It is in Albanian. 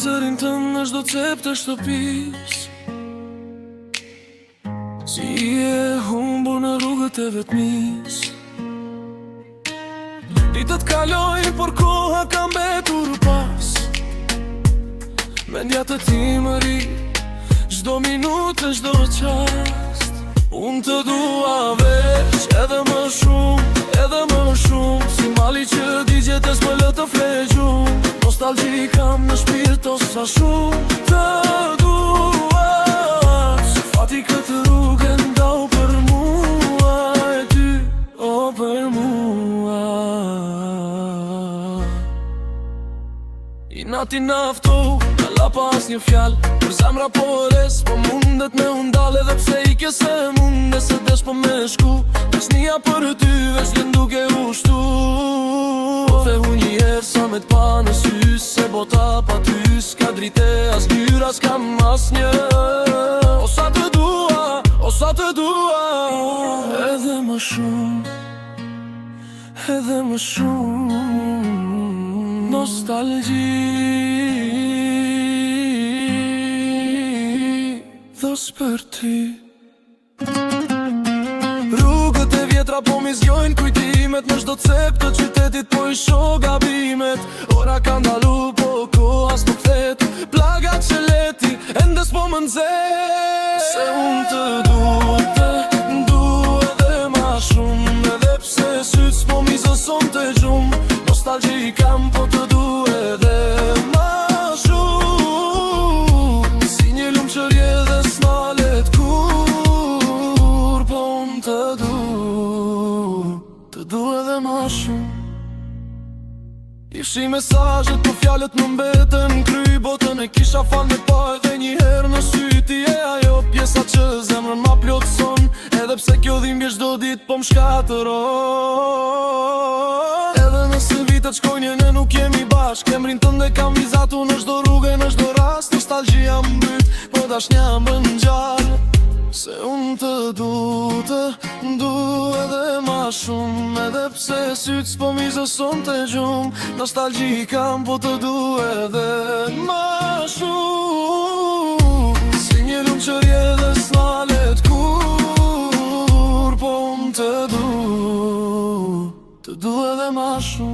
zërin tënë në çdo cep të shtëpis. Si e humbur në rrugët e vetmis. Ditët kalojnë, por koha ka mbetur pas. Mendja të ti më ri, çdo minutë, çdo qast. Unë të dua veç, edhe më shumë, si mali që digjetes më lë të flegjum. Nostalgji kam në shpirt o sa shumë të dua. Se fati këtë rrugë ndau për mua, e ty, o për mua. I nati naftohu, në lapa as një fjall, për zemra po res, po mundet me undal. Edhe pse i kese munde se desh po me shku, besnia për ty veç lën duke ushtu. Dhe hu njerë sa me t'pa në sy, se bota pa ty s'ka drite as lyra, s'kam as një. O sa të dua, o sa të dua, edhe më shumë, edhe më shumë. Nostalgji thos për ty. Rrugët e vjetra po mi zgjojnë kujtimet, në çdo cep të qytetit po i shoh gabimet. Ora ka ndalu po koha s'po kthehet, plagat që leti ende s'po më nxeh. Se unë të du edhe ma shumë, edhe pse syt s'po mi zëson të gjumë. Nostalgji kam po të du edhe ma shumë, si një lumë që rje dhe s'nalet kur. Po unë të du edhe ma shumë. I fshi mesazhet po fjalët më mbeten kry, botën e kisha fal me pa edhe një herë në sy. Ti e ajo pjesa që zemrën ma plotson, edhe pse kjo dhimbje çdo ditë po m'shkatëron. Edhe nëse vitet shkojnë ne nuk jemi bashk, emrin tënde kam vizatu në çdo rrugë, në çdo rast. Nostalgjia mbyt, po dashnja mbën gjallë. Se unë të du edhe ma shumë, edhe pse syt s'po mi zëson të gjumë. Nostalgji kam po të du edhe ma shumë, si një lumë që rje dhe s'nalet kur. Po unë të du edhe ma shumë.